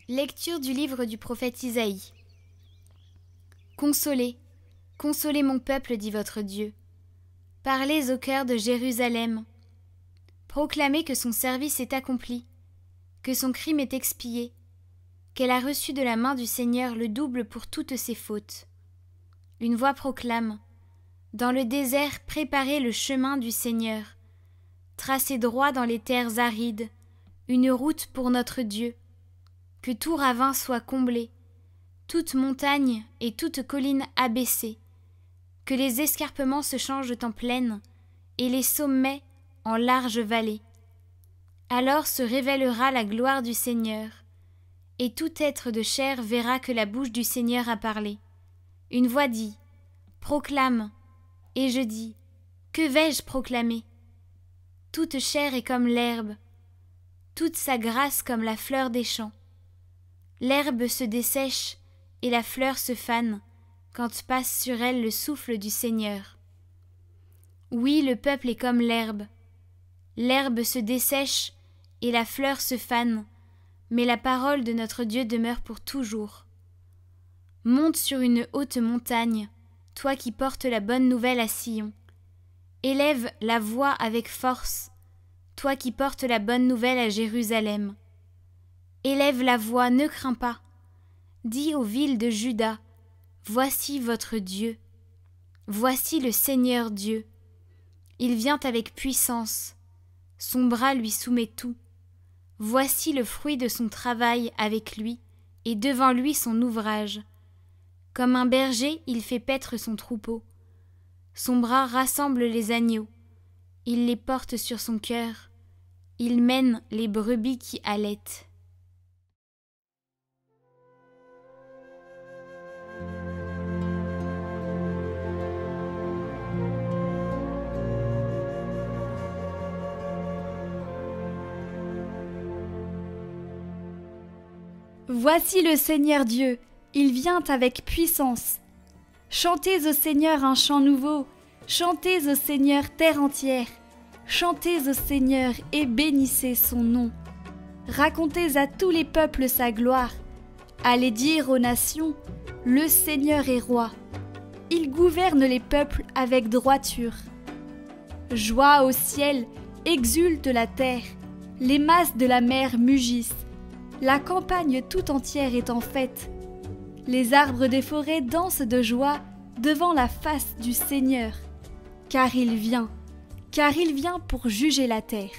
Lecture du livre du prophète Isaïe. Consolez, consolez mon peuple, dit votre Dieu. Parlez au cœur de Jérusalem. Proclamez que son service est accompli, que son crime est expié, qu'elle a reçu de la main du Seigneur le double pour toutes ses fautes. Une voix proclame: dans le désert, préparez le chemin du Seigneur. Tracez droit dans les terres arides, une route pour notre Dieu. Que tout ravin soit comblé, toute montagne et toute colline abaissée, que les escarpements se changent en plaine et les sommets en larges vallées. Alors se révélera la gloire du Seigneur, et tout être de chair verra que la bouche du Seigneur a parlé. Une voix dit: proclame, et je dis: que vais-je proclamer? Toute chair est comme l'herbe, toute sa grâce comme la fleur des champs. L'herbe se dessèche et la fleur se fane quand passe sur elle le souffle du Seigneur. Oui, le peuple est comme l'herbe. L'herbe se dessèche et la fleur se fane, mais la parole de notre Dieu demeure pour toujours. Monte sur une haute montagne, toi qui portes la bonne nouvelle à Sion. Élève la voix avec force, toi qui portes la bonne nouvelle à Jérusalem. Élève la voix, ne crains pas. Dis aux villes de Juda: voici votre Dieu. Voici le Seigneur Dieu. Il vient avec puissance. Son bras lui soumet tout. Voici le fruit de son travail avec lui, et devant lui son ouvrage. Comme un berger, il fait paître son troupeau. Son bras rassemble les agneaux. Il les porte sur son cœur. Il mène les brebis qui allaitent. Voici le Seigneur Dieu, il vient avec puissance. Chantez au Seigneur un chant nouveau, chantez au Seigneur terre entière, chantez au Seigneur et bénissez son nom. Racontez à tous les peuples sa gloire, allez dire aux nations: le Seigneur est roi. Il gouverne les peuples avec droiture. Joie au ciel, exulte la terre, les masses de la mer mugissent. La campagne tout entière est en fête. Les arbres des forêts dansent de joie devant la face du Seigneur, car il vient pour juger la terre.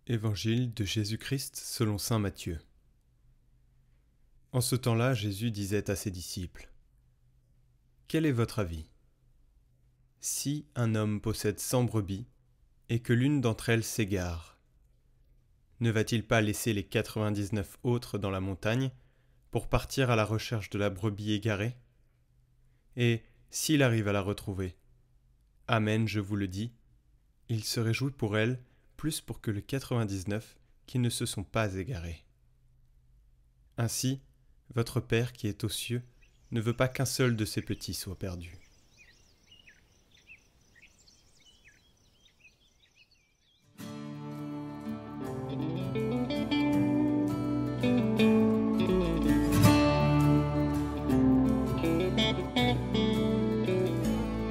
Évangile de Jésus-Christ selon saint Matthieu. En ce temps-là, Jésus disait à ses disciples: quel est votre avis? Si un homme possède 100 brebis et que l'une d'entre elles s'égare, ne va-t-il pas laisser les 99 autres dans la montagne pour partir à la recherche de la brebis égarée? Et s'il arrive à la retrouver, amen, je vous le dis, il se réjouit pour elle plus pour que les 99 qui ne se sont pas égarés. Ainsi, votre Père qui est aux cieux ne veut pas qu'un seul de ses petits soit perdu.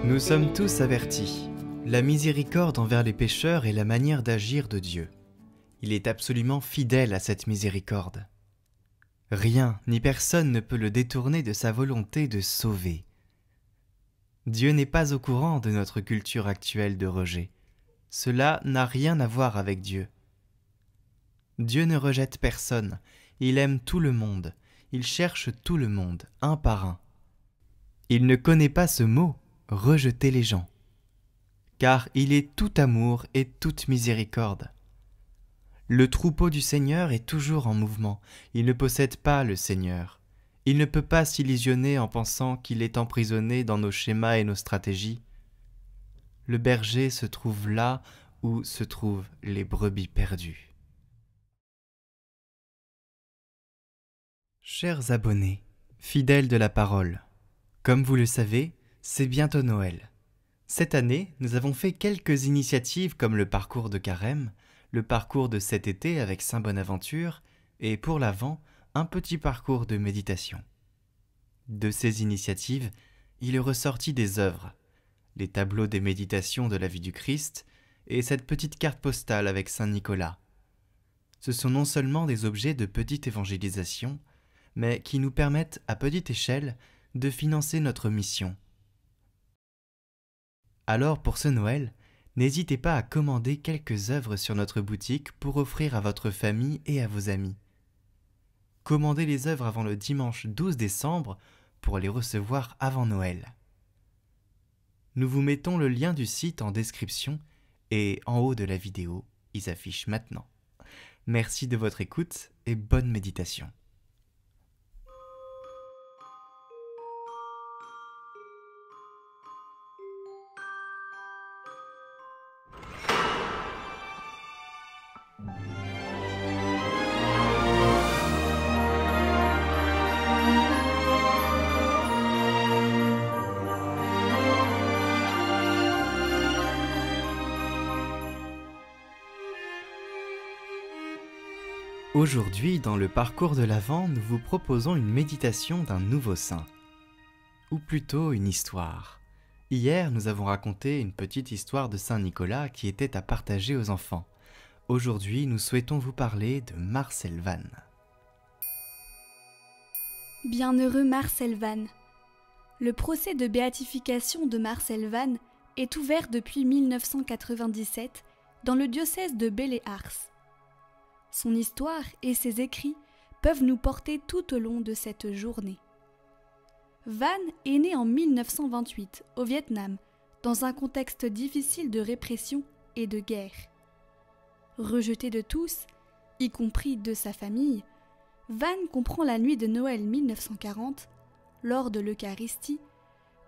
Nous sommes tous avertis. La miséricorde envers les pécheurs est la manière d'agir de Dieu. Il est absolument fidèle à cette miséricorde. Rien ni personne ne peut le détourner de sa volonté de sauver. Dieu n'est pas au courant de notre culture actuelle de rejet. Cela n'a rien à voir avec Dieu. Dieu ne rejette personne, il aime tout le monde, il cherche tout le monde, un par un. Il ne connaît pas ce mot, rejeter les gens, car il est tout amour et toute miséricorde. Le troupeau du Seigneur est toujours en mouvement. Il ne possède pas le Seigneur. Il ne peut pas s'illusionner en pensant qu'il est emprisonné dans nos schémas et nos stratégies. Le berger se trouve là où se trouvent les brebis perdues. Chers abonnés, fidèles de la parole, comme vous le savez, c'est bientôt Noël. Cette année, nous avons fait quelques initiatives comme le parcours de Carême, le parcours de cet été avec Saint-Bonaventure et pour l'Avent, un petit parcours de méditation. De ces initiatives, il est ressorti des œuvres, les tableaux des méditations de la vie du Christ et cette petite carte postale avec Saint Nicolas. Ce sont non seulement des objets de petite évangélisation, mais qui nous permettent à petite échelle de financer notre mission. Alors pour ce Noël, n'hésitez pas à commander quelques œuvres sur notre boutique pour offrir à votre famille et à vos amis. Commandez les œuvres avant le dimanche 12 décembre pour les recevoir avant Noël. Nous vous mettons le lien du site en description et en haut de la vidéo, il s'affiche maintenant. Merci de votre écoute et bonne méditation. Aujourd'hui, dans le parcours de l'Avent, nous vous proposons une méditation d'un nouveau saint, ou plutôt une histoire. Hier, nous avons raconté une petite histoire de Saint Nicolas qui était à partager aux enfants. Aujourd'hui, nous souhaitons vous parler de Marcel Vannes. Bienheureux Marcel Vannes. Le procès de béatification de Marcel Vannes est ouvert depuis 1997 dans le diocèse de Belley-Ars. Son histoire et ses écrits peuvent nous porter tout au long de cette journée. Vannes est né en 1928 au Vietnam, dans un contexte difficile de répression et de guerre. Rejeté de tous, y compris de sa famille, Vannes comprend la nuit de Noël 1940, lors de l'Eucharistie,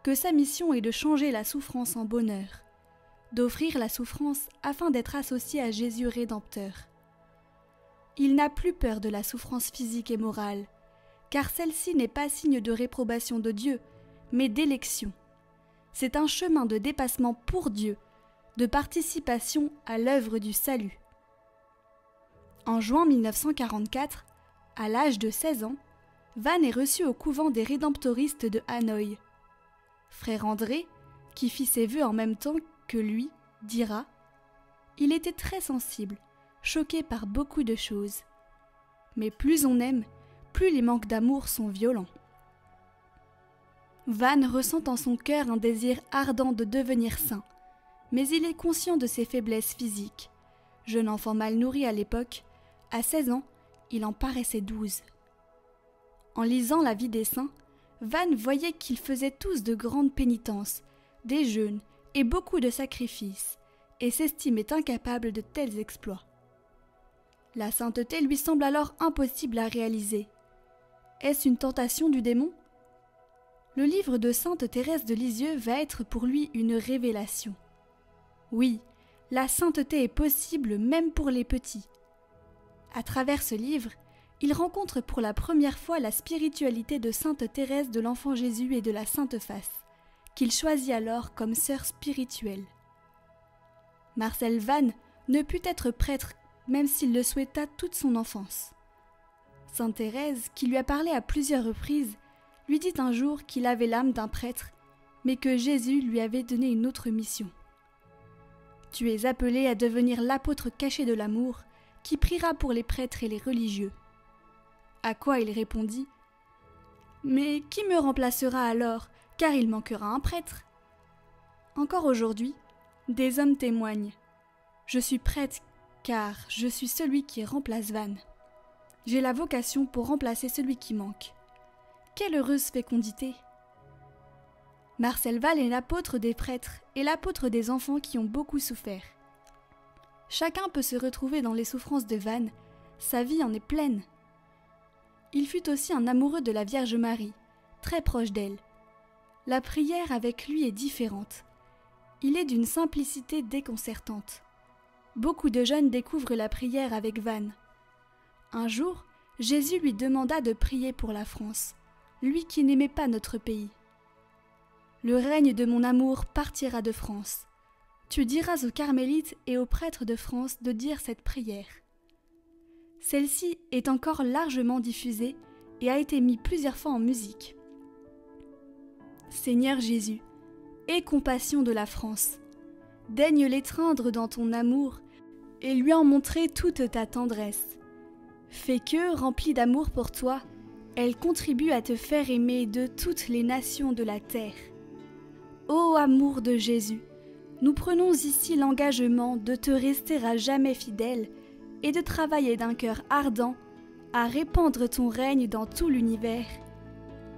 que sa mission est de changer la souffrance en bonheur, d'offrir la souffrance afin d'être associé à Jésus Rédempteur. Il n'a plus peur de la souffrance physique et morale, car celle-ci n'est pas signe de réprobation de Dieu, mais d'élection. C'est un chemin de dépassement pour Dieu, de participation à l'œuvre du salut. En juin 1944, à l'âge de 16 ans, Vannes est reçu au couvent des Rédemptoristes de Hanoï. Frère André, qui fit ses vœux en même temps que lui, dira « Il était très sensible, choqué par beaucoup de choses. Mais plus on aime, plus les manques d'amour sont violents. » Vannes ressent en son cœur un désir ardent de devenir saint, mais il est conscient de ses faiblesses physiques. Jeune enfant mal nourri à l'époque, à 16 ans, il en paraissait 12. En lisant la vie des saints, Vannes voyait qu'ils faisaient tous de grandes pénitences, des jeûnes et beaucoup de sacrifices, et s'estimait incapable de tels exploits. La sainteté lui semble alors impossible à réaliser. Est-ce une tentation du démon ? Le livre de sainte Thérèse de Lisieux va être pour lui une révélation. Oui, la sainteté est possible même pour les petits. À travers ce livre, il rencontre pour la première fois la spiritualité de sainte Thérèse de l'Enfant Jésus et de la Sainte Face, qu'il choisit alors comme sœur spirituelle. Marcel Vannes ne put être prêtre même s'il le souhaita toute son enfance. Sainte Thérèse, qui lui a parlé à plusieurs reprises, lui dit un jour qu'il avait l'âme d'un prêtre, mais que Jésus lui avait donné une autre mission. « Tu es appelé à devenir l'apôtre caché de l'amour, qui priera pour les prêtres et les religieux. » À quoi il répondit « Mais qui me remplacera alors, car il manquera un prêtre ?» Encore aujourd'hui, des hommes témoignent. « Je suis prêtre car je suis celui qui remplace Vannes. J'ai la vocation pour remplacer celui qui manque. Quelle heureuse fécondité !» Marcel Vannes est l'apôtre des prêtres et l'apôtre des enfants qui ont beaucoup souffert. Chacun peut se retrouver dans les souffrances de Van, sa vie en est pleine. Il fut aussi un amoureux de la Vierge Marie, très proche d'elle. La prière avec lui est différente. Il est d'une simplicité déconcertante. Beaucoup de jeunes découvrent la prière avec Van. Un jour, Jésus lui demanda de prier pour la France, lui qui n'aimait pas notre pays. « Le règne de mon amour partira de France. Tu diras aux carmélites et aux prêtres de France de dire cette prière. » Celle-ci est encore largement diffusée et a été mise plusieurs fois en musique. Seigneur Jésus, aie compassion de la France. Daigne l'étreindre dans ton amour et lui en montrer toute ta tendresse. Fais que, remplie d'amour pour toi, elle contribue à te faire aimer de toutes les nations de la terre. Ô amour de Jésus, nous prenons ici l'engagement de te rester à jamais fidèle et de travailler d'un cœur ardent à répandre ton règne dans tout l'univers.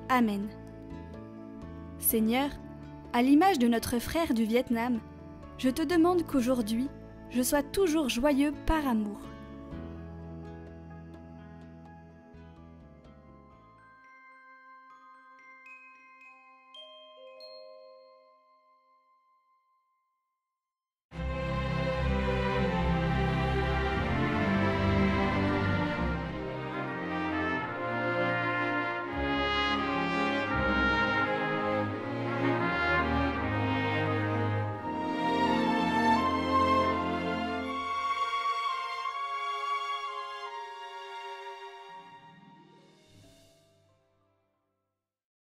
Amen. Seigneur, à l'image de notre frère du Vietnam, je te demande qu'aujourd'hui, je sois toujours joyeux par amour.